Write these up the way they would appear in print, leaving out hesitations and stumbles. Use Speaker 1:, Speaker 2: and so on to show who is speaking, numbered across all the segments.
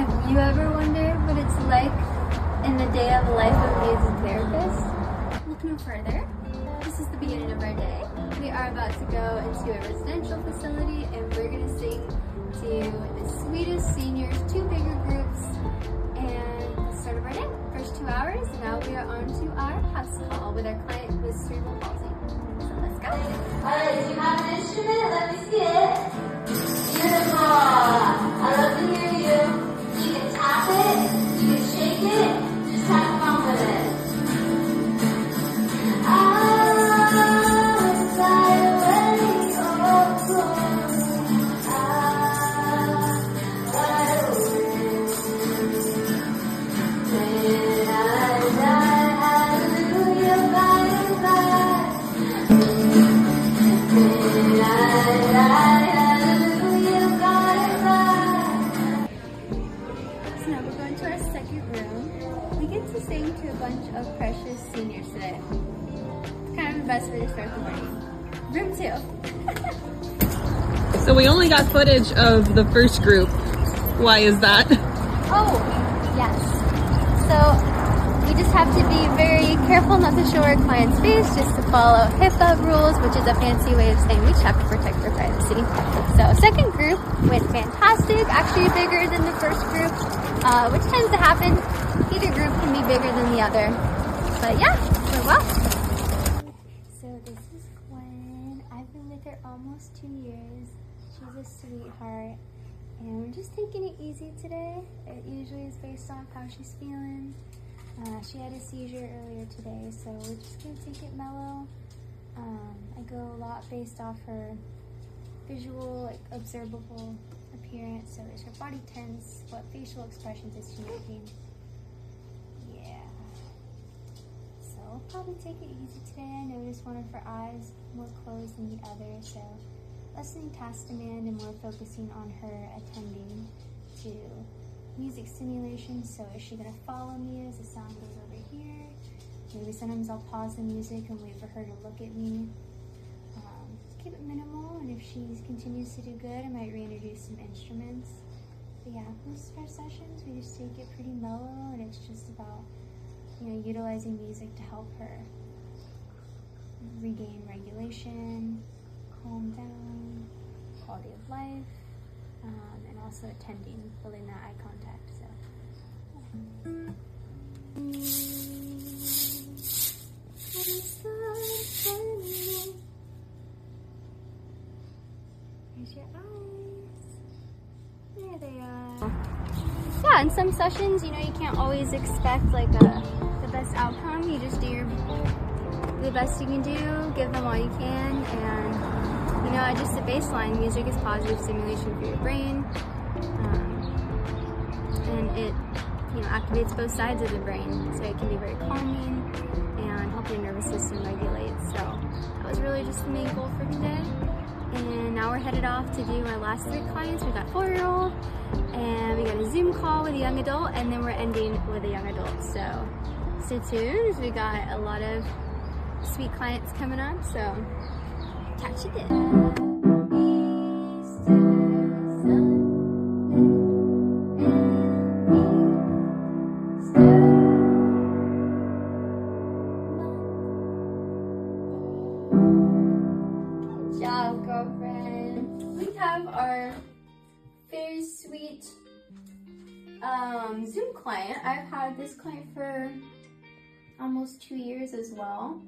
Speaker 1: Have you ever wondered what it's like in the day of the life of a music therapist? Look no further. This is the beginning of our day. We are about to go into a residential facility and we're going to sing to the sweetest seniors, 2 bigger groups, and the start of our day. First 2 hours, and now we are on to our house call with our client with cerebral palsy. So let's go. Alright, do you have an instrument? Let me see it. Beautiful. I love to hear you. You can tap it, you can shake it, just have fun with it. Of precious seniors today. It's kind of the best way to start the morning. Room 2.
Speaker 2: So we only got footage of the first group. Why is that?
Speaker 1: Oh, yes. So we just have to be very careful not to show our client's face, just to follow HIPAA rules, which is a fancy way of saying we just have to protect their privacy. So second group went fantastic, actually bigger than the first group, which tends to happen. Either group can be bigger than the other. But yeah, went well. So this is Gwen. I've been with her almost 2 years. She's a sweetheart. And we're just taking it easy today. It usually is based off how she's feeling. She had a seizure earlier today, so we're just gonna take it mellow. I go a lot based off her visual, like observable appearance. So is her body tense? What facial expressions is she making? I'll probably take it easy today. I noticed one of her eyes more closed than the other, so lessening task demand and more focusing on her attending to music stimulation. So is she going to follow me as the sound goes over here? Maybe sometimes I'll pause the music and wait for her to look at me. Keep it minimal, and if she continues to do good, I might reintroduce some instruments. But yeah, most of our sessions, we just take it pretty mellow, and it's just about utilizing music to help her regain regulation, calm down, quality of life, and also attending, building that eye contact. Here's your eyes. There they are. Yeah, in some sessions, you can't always expect like the best outcome. You just do the best you can do, give them all you can, and just the baseline, music is positive stimulation for your brain, and it activates both sides of the brain, so it can be very calming and help your nervous system regulate. So that was really just the main goal for today. And now we're headed off to do our last 3 clients. We got 4-year-old, and we got a Zoom call with a young adult, and then we're ending with a young adult. So stay tuned, as we got a lot of sweet clients coming up. So catch you then. Good job, girlfriend. We have our very sweet Zoom client. I've had this client for almost 2 years as well,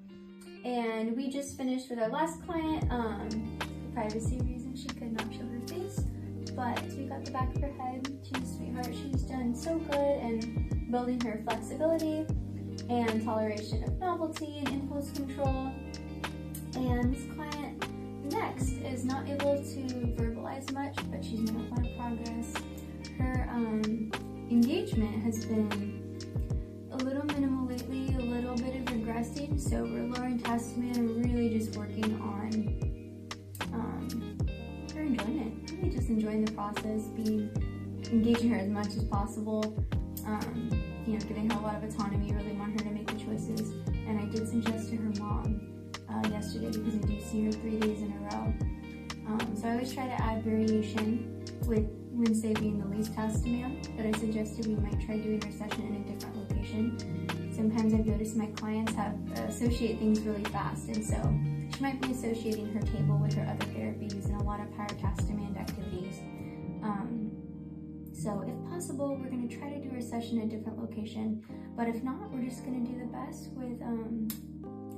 Speaker 1: and we just finished with our last client. For privacy reasons, she could not show her face, but we got the back of her head. She's a sweetheart. She's done so good in building her flexibility and toleration of novelty and impulse control. And this client next is not able to verbalize much, but she's made a lot of progress. Her engagement has been a little minimal lately, a little bit of regressing, so we're lowering task demand and really just working on her enjoyment, really just enjoying the process, engaging her as much as possible, giving her a lot of autonomy, really want her to make the choices. And I did suggest to her mom yesterday, because I do see her 3 days in a row. So I always try to add variation with Wednesday being the least task demand, but I suggested we might try doing our session in a different location. Sometimes I've noticed my clients associate things really fast, and so she might be associating her table with her other therapies and a lot of higher task demand activities. So if possible, we're going to try to do our session in a different location, but if not, we're just going to do the best with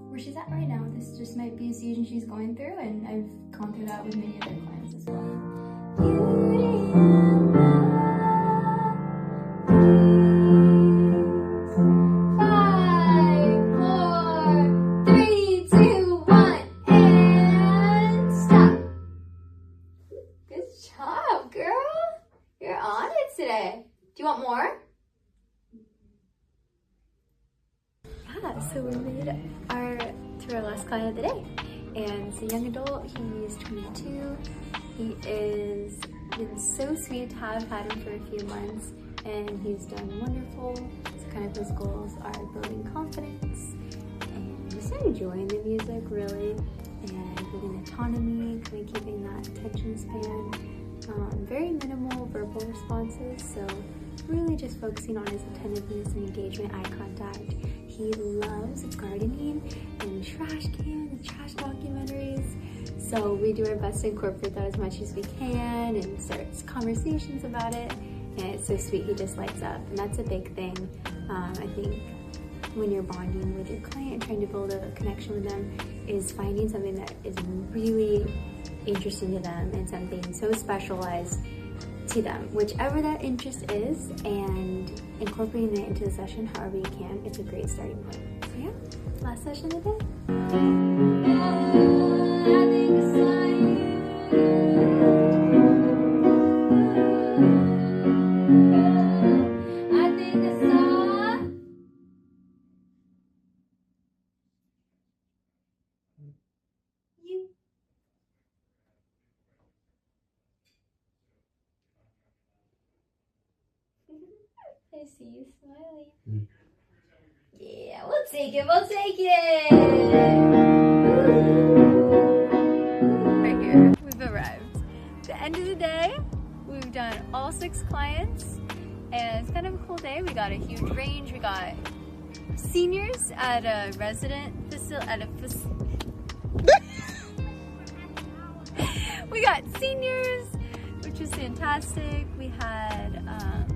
Speaker 1: where she's at right now. This just might be a season she's going through, and I've gone through that with many other clients as well. Today. Do you want more? Yeah, so we made to our last client of the day. And it's a young adult, he's 22. He is been so sweet to have had him for a few months, and he's done wonderful. So kind of his goals are building confidence and just enjoying the music really, and building autonomy, kind of keeping that attention span. Very minimal verbal responses, so really just focusing on his attentiveness and engagement, eye contact. He loves gardening and trash cans and trash documentaries, so we do our best to incorporate that as much as we can and start conversations about it, and it's so sweet. He just lights up, and that's a big thing. I think when you're bonding with your client and trying to build a connection with them is finding something that is really interesting to them and something so specialized to them, whichever that interest is, and incorporating it into the session however you can. It's a great starting point. So yeah, last session of the day. I see you smiling. Yeah, we'll take it, we'll take it! Right here, we've arrived. The end of the day, we've done all 6 clients, and it's kind of a cool day. We got a huge range. We got seniors at a resident facility, we got seniors, which was fantastic. We had a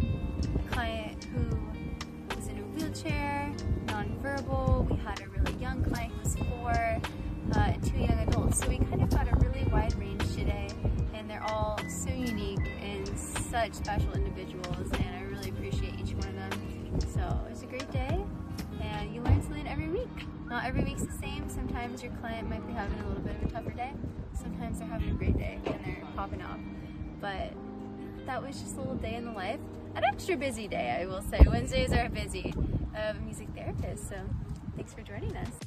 Speaker 1: client who was in a wheelchair, nonverbal. We had a really young client who was 4, and 2 young adults. So we kind of got a really wide range today, and they're all so unique and such special individuals, and I really appreciate each one of them. So it was a great day, and you learn something every week. Not every week's the same. Sometimes your client might be having a little bit of a tougher day. Sometimes they're having a great day and they're popping off. But that was just a little day in the life. An extra busy day, I will say. Wednesdays are busy of a music therapist, so thanks for joining us.